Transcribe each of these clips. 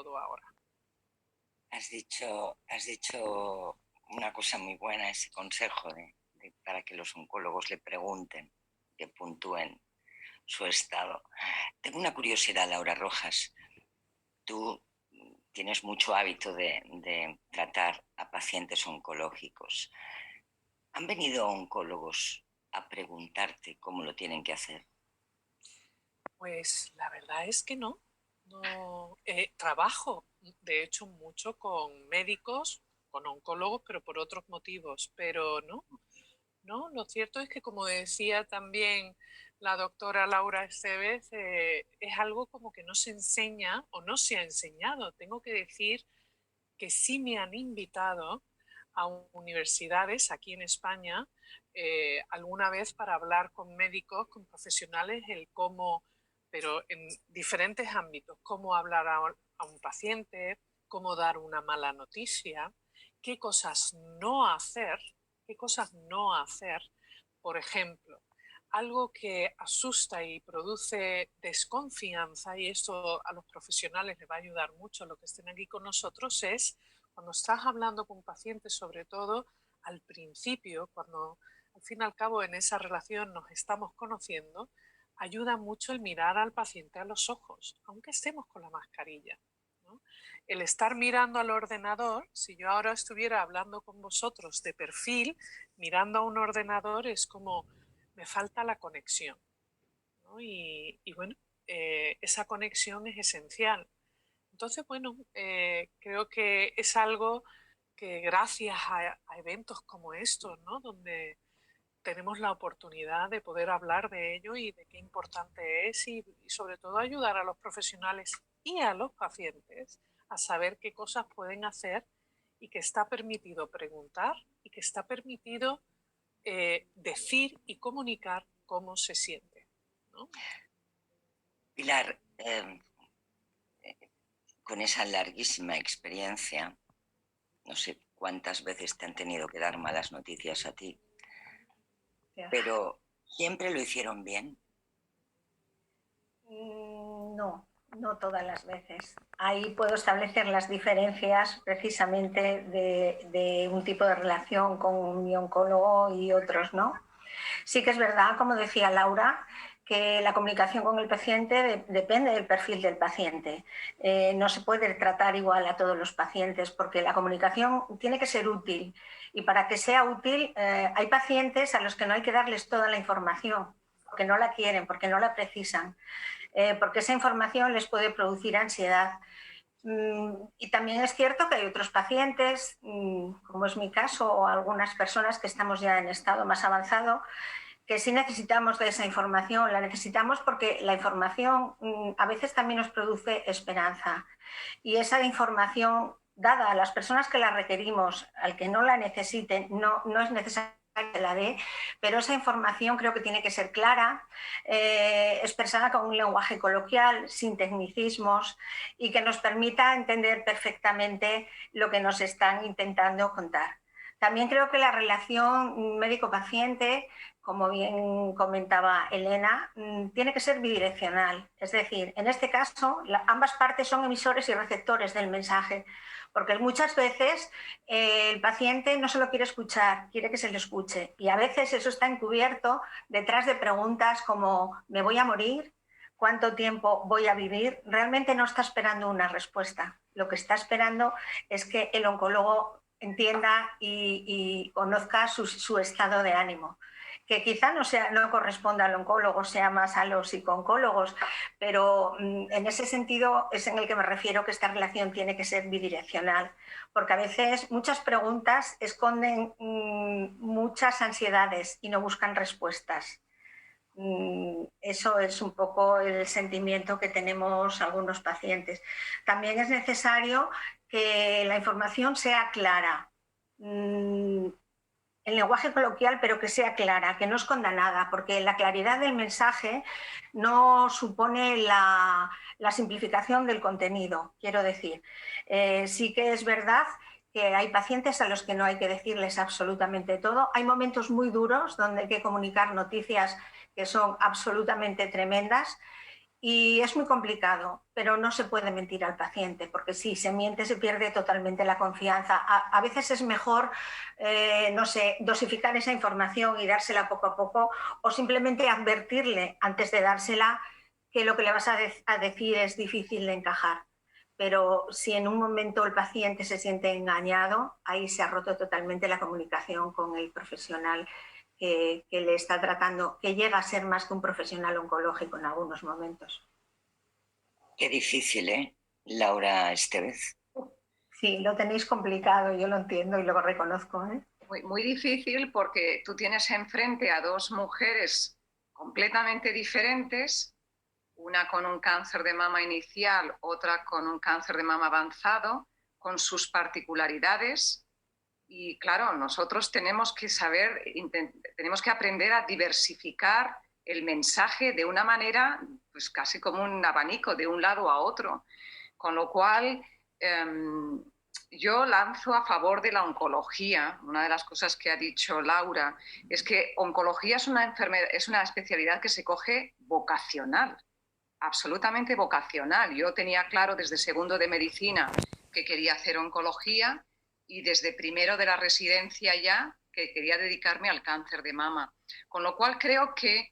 todo ahora. Has dicho una cosa muy buena, ese consejo para que los oncólogos le pregunten, que puntúen su estado. Tengo una curiosidad, Laura Rojas. Tú tienes mucho hábito de tratar a pacientes oncológicos. ¿Han venido oncólogos a preguntarte cómo lo tienen que hacer? Pues la verdad es que no. Trabajo, de hecho, mucho con médicos, con oncólogos, pero por otros motivos. Pero no, lo cierto es que, como decía también la doctora Laura Esteves, es algo como que no se enseña o no se ha enseñado. Tengo que decir que sí me han invitado a universidades aquí en España alguna vez para hablar con médicos, con profesionales, el cómo, pero en diferentes ámbitos, cómo hablar a un paciente, cómo dar una mala noticia, qué cosas no hacer, por ejemplo. Algo que asusta y produce desconfianza, y esto a los profesionales les va a ayudar mucho, lo que estén aquí con nosotros, es cuando estás hablando con un paciente, sobre todo al principio, cuando al fin y al cabo en esa relación nos estamos conociendo, ayuda mucho el mirar al paciente a los ojos, aunque estemos con la mascarilla, ¿no? El estar mirando al ordenador, si yo ahora estuviera hablando con vosotros de perfil, mirando a un ordenador es como me falta la conexión, ¿no? Y bueno, esa conexión es esencial. Entonces, bueno, creo que es algo que gracias a eventos como estos, ¿no? Donde tenemos la oportunidad de poder hablar de ello y de qué importante es y sobre todo ayudar a los profesionales y a los pacientes a saber qué cosas pueden hacer y que está permitido preguntar y que está permitido decir y comunicar cómo se siente, ¿no? Pilar, con esa larguísima experiencia, no sé cuántas veces te han tenido que dar malas noticias a ti, pero ¿siempre lo hicieron bien? No, no todas las veces. Ahí puedo establecer las diferencias precisamente de un tipo de relación con mi oncólogo y otros, ¿no? Sí que es verdad, como decía Laura, que la comunicación con el paciente depende del perfil del paciente. No se puede tratar igual a todos los pacientes porque la comunicación tiene que ser útil y para que sea útil hay pacientes a los que no hay que darles toda la información porque no la quieren, porque no la precisan, porque esa información les puede producir ansiedad. Y también es cierto que hay otros pacientes, como es mi caso, o algunas personas que estamos ya en estado más avanzado, que sí necesitamos de esa información, la necesitamos porque la información a veces también nos produce esperanza. Y esa información dada a las personas que la requerimos, al que no la necesiten, no es necesario que la dé, pero esa información creo que tiene que ser clara, expresada con un lenguaje coloquial, sin tecnicismos y que nos permita entender perfectamente lo que nos están intentando contar. También creo que la relación médico-paciente, como bien comentaba Elena, tiene que ser bidireccional. Es decir, en este caso, ambas partes son emisores y receptores del mensaje, porque muchas veces el paciente no solo quiere escuchar, quiere que se le escuche. Y a veces eso está encubierto detrás de preguntas como ¿me voy a morir? ¿Cuánto tiempo voy a vivir? Realmente no está esperando una respuesta. Lo que está esperando es que el oncólogo entienda y conozca su estado de ánimo, que quizá no corresponda al oncólogo, sea más a los psicooncólogos, pero en ese sentido es en el que me refiero que esta relación tiene que ser bidireccional, porque a veces muchas preguntas esconden muchas ansiedades y no buscan respuestas. Eso es un poco el sentimiento que tenemos algunos pacientes. También es necesario que la información sea clara, en lenguaje coloquial, pero que sea clara, que no esconda nada, porque la claridad del mensaje no supone la simplificación del contenido, quiero decir. Sí que es verdad que hay pacientes a los que no hay que decirles absolutamente todo. Hay momentos muy duros donde hay que comunicar noticias que son absolutamente tremendas Y es muy complicado, pero no se puede mentir al paciente, porque si se miente se pierde totalmente la confianza. A veces es mejor, no sé, dosificar esa información y dársela poco a poco, o simplemente advertirle antes de dársela que lo que le vas a decir es difícil de encajar. Pero si en un momento el paciente se siente engañado, ahí se ha roto totalmente la comunicación con el profesional que le está tratando, que llega a ser más que un profesional oncológico en algunos momentos. Qué difícil, ¿eh? Laura Estevez. Sí, lo tenéis complicado, yo lo entiendo y lo reconozco, ¿eh? Muy difícil, porque tú tienes enfrente a dos mujeres completamente diferentes, una con un cáncer de mama inicial, otra con un cáncer de mama avanzado, con sus particularidades. Y claro, nosotros tenemos que saber, tenemos que aprender a diversificar el mensaje de una manera, pues casi como un abanico, de un lado a otro. Con lo cual, yo lanzo a favor de la oncología. Una de las cosas que ha dicho Laura es que oncología es una enfermedad, es una especialidad que se coge vocacional, absolutamente vocacional. Yo tenía claro desde segundo de medicina que quería hacer oncología, y desde primero de la residencia ya que quería dedicarme al cáncer de mama. Con lo cual creo que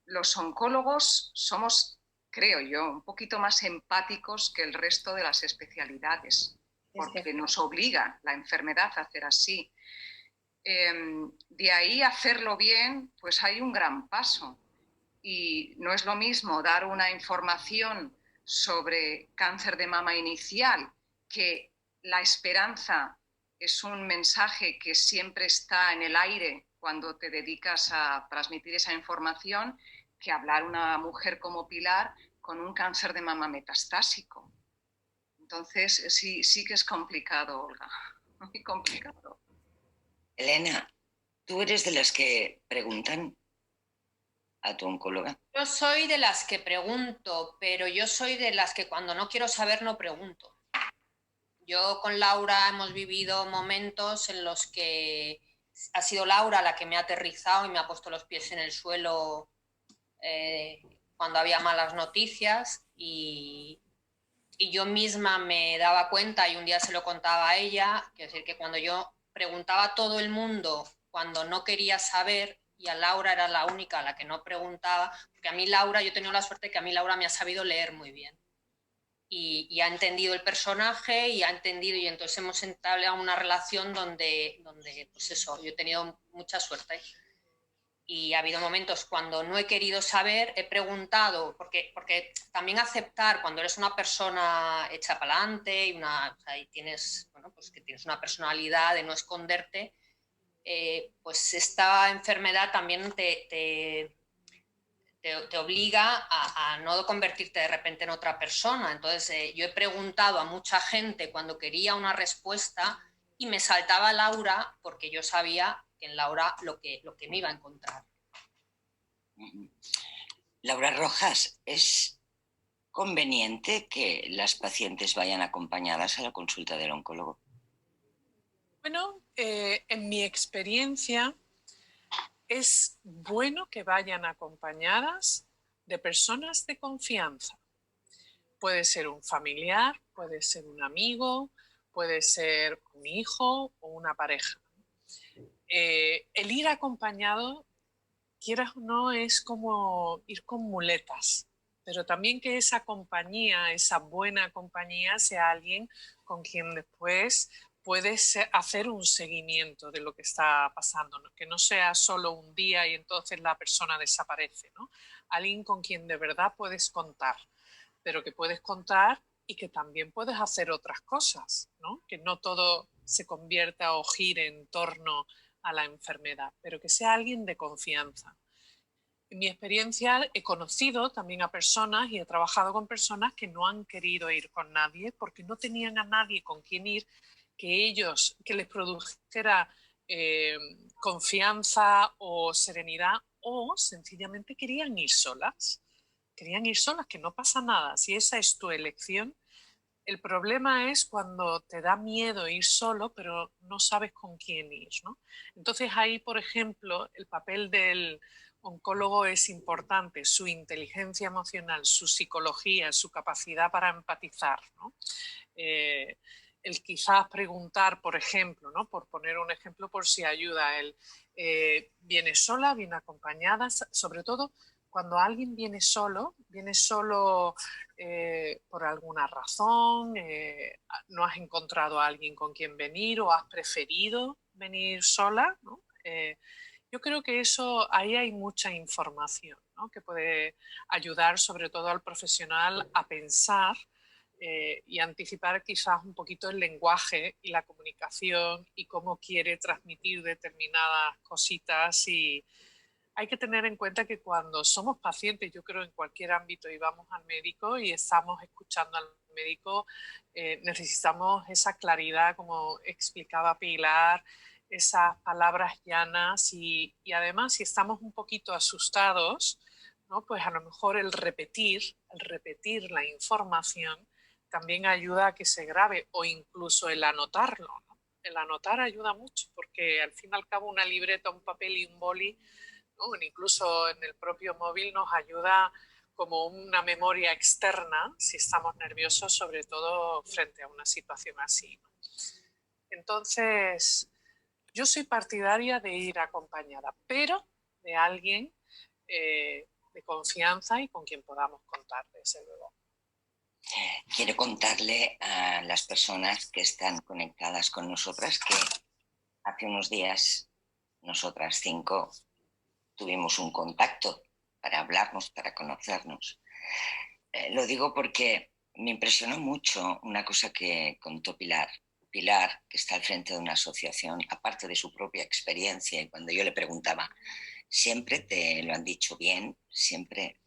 los oncólogos somos, creo yo, un poquito más empáticos que el resto de las especialidades, porque nos obliga la enfermedad a hacer así. De ahí a hacerlo bien, pues hay un gran paso. Y no es lo mismo dar una información sobre cáncer de mama inicial, que la esperanza es un mensaje que siempre está en el aire cuando te dedicas a transmitir esa información, que hablar una mujer como Pilar con un cáncer de mama metastásico. Entonces sí que es complicado, Olga, muy complicado. Elena, ¿tú eres de las que preguntan a tu oncóloga? Yo soy de las que pregunto, pero yo soy de las que cuando no quiero saber no pregunto. Yo con Laura hemos vivido momentos en los que ha sido Laura la que me ha aterrizado y me ha puesto los pies en el suelo cuando había malas noticias, y yo misma me daba cuenta, y un día se lo contaba a ella, quiero decir que cuando yo preguntaba a todo el mundo cuando no quería saber, y a Laura era la única a la que no preguntaba, porque a mí Laura, yo he tenido la suerte que a mí Laura me ha sabido leer muy bien. Y ha entendido el personaje y ha entendido, y entonces hemos entablado una relación donde pues eso, yo he tenido mucha suerte. Y ha habido momentos cuando no he querido saber, he preguntado, porque también aceptar cuando eres una persona hecha para adelante y, o sea, y tienes, bueno, pues que tienes una personalidad de no esconderte, pues esta enfermedad también te obliga a no convertirte de repente en otra persona. Entonces yo he preguntado a mucha gente cuando quería una respuesta y me saltaba Laura, porque yo sabía que en Laura lo que me iba a encontrar. Laura Rojas, ¿es conveniente que las pacientes vayan acompañadas a la consulta del oncólogo? Bueno, en mi experiencia es bueno que vayan acompañadas de personas de confianza. Puede ser un familiar, puede ser un amigo, puede ser un hijo o una pareja. El ir acompañado, quieras o no, es como ir con muletas, pero también que esa compañía, esa buena compañía, sea alguien con quien después puedes hacer un seguimiento de lo que está pasando, ¿no? Que no sea solo un día y entonces la persona desaparece, ¿no? Alguien con quien de verdad puedes contar, pero que puedes contar y que también puedes hacer otras cosas, ¿no? Que no todo se convierta o gire en torno a la enfermedad, pero que sea alguien de confianza. En mi experiencia he conocido también a personas y he trabajado con personas que no han querido ir con nadie porque no tenían a nadie con quien ir, que les produjera confianza o serenidad, o sencillamente querían ir solas, que no pasa nada, si esa es tu elección. El problema es cuando te da miedo ir solo, pero no sabes con quién ir, ¿no? Entonces ahí, por ejemplo, el papel del oncólogo es importante su inteligencia emocional, su psicología, su capacidad para empatizar, ¿no? El quizás preguntar, por ejemplo, ¿no? Por poner un ejemplo por si ayuda, viene sola, viene acompañada, sobre todo cuando alguien viene solo por alguna razón, no has encontrado a alguien con quien venir o has preferido venir sola, ¿no? Yo creo que ahí hay mucha información, ¿no? Que puede ayudar sobre todo al profesional a pensar y anticipar quizás un poquito el lenguaje y la comunicación y cómo quiere transmitir determinadas cositas. Y hay que tener en cuenta que cuando somos pacientes, yo creo en cualquier ámbito y vamos al médico y estamos escuchando al médico, necesitamos esa claridad, como explicaba Pilar, esas palabras llanas y además si estamos un poquito asustados, ¿no? Pues a lo mejor el repetir la información también ayuda a que se grabe o incluso el anotarlo, ¿no? El anotar ayuda mucho porque al fin y al cabo una libreta, un papel y un boli, ¿no? Incluso en el propio móvil nos ayuda como una memoria externa si estamos nerviosos, sobre todo frente a una situación así, ¿no? Entonces, yo soy partidaria de ir acompañada, pero de alguien de confianza y con quien podamos contar, desde luego. Quiero contarle a las personas que están conectadas con nosotras que hace unos días, nosotras 5, tuvimos un contacto para hablarnos, para conocernos. Lo digo porque me impresionó mucho una cosa que contó Pilar. Pilar, que está al frente de una asociación, aparte de su propia experiencia, y cuando yo le preguntaba, ¿siempre te lo han dicho bien? Siempre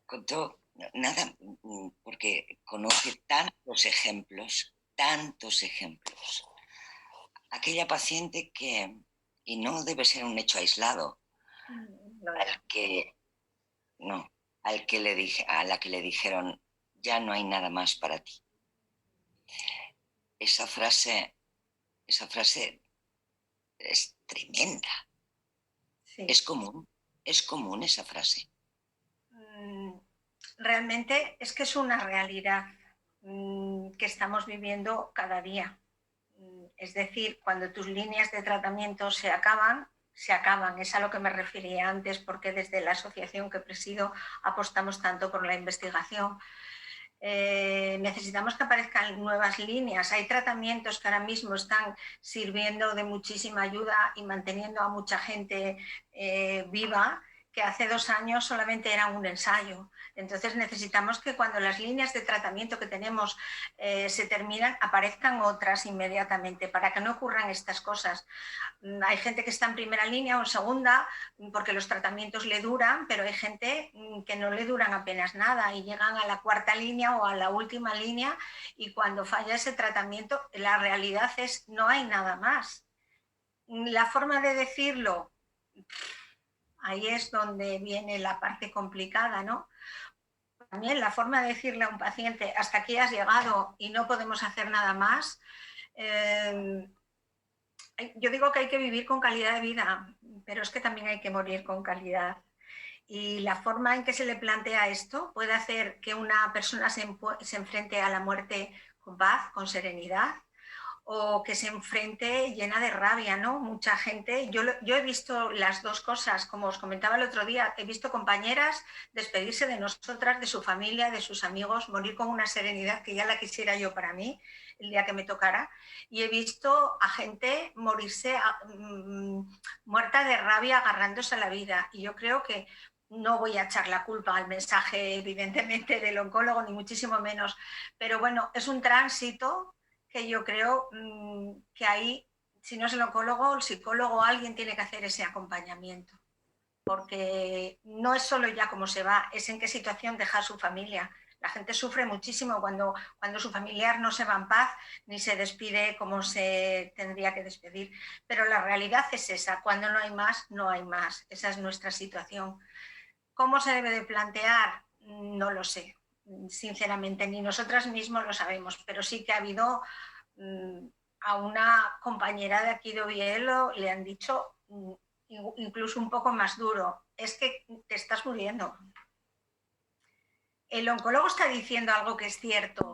contó nada, porque conoce tantos ejemplos. Aquella paciente que, y no debe ser un hecho aislado, a la que le dijeron, ya no hay nada más para ti. Esa frase es tremenda. Sí. Es común esa frase. Realmente es que es una realidad que estamos viviendo cada día. Es decir, cuando tus líneas de tratamiento se acaban, es a lo que me refería antes, porque desde la asociación que presido apostamos tanto por la investigación. Necesitamos que aparezcan nuevas líneas. Hay tratamientos que ahora mismo están sirviendo de muchísima ayuda y manteniendo a mucha gente viva, que hace 2 años solamente eran un ensayo. Entonces necesitamos que cuando las líneas de tratamiento que tenemos se terminan, aparezcan otras inmediatamente para que no ocurran estas cosas. Hay gente que está en primera línea o en segunda porque los tratamientos le duran, pero hay gente que no le duran apenas nada y llegan a la 4ª línea o a la última línea, y cuando falla ese tratamiento, la realidad es no hay nada más. La forma de decirlo, ahí es donde viene la parte complicada, ¿no? También la forma de decirle a un paciente, hasta aquí has llegado y no podemos hacer nada más. Yo digo que hay que vivir con calidad de vida, pero es que también hay que morir con calidad. Y la forma en que se le plantea esto puede hacer que una persona se enfrente a la muerte con paz, con serenidad, o que se enfrente llena de rabia, ¿no? Mucha gente, yo he visto las dos cosas, como os comentaba el otro día, he visto compañeras despedirse de nosotras, de su familia, de sus amigos, morir con una serenidad que ya la quisiera yo para mí, el día que me tocara, y he visto a gente morirse muerta de rabia agarrándose a la vida, y yo creo que no voy a echar la culpa al mensaje, evidentemente, del oncólogo, ni muchísimo menos, pero bueno, es un tránsito que yo creo que ahí, si no es el oncólogo, el psicólogo, alguien tiene que hacer ese acompañamiento, porque no es solo ya cómo se va, es en qué situación deja a su familia. La gente sufre muchísimo cuando su familiar no se va en paz ni se despide como se tendría que despedir, pero la realidad es esa, cuando no hay más, no hay más, esa es nuestra situación. ¿Cómo se debe de plantear? No lo sé. Sinceramente, ni nosotras mismos lo sabemos, pero sí que ha habido a una compañera de aquí de Oviedo, le han dicho incluso un poco más duro, es que te estás muriendo. El oncólogo está diciendo algo que es cierto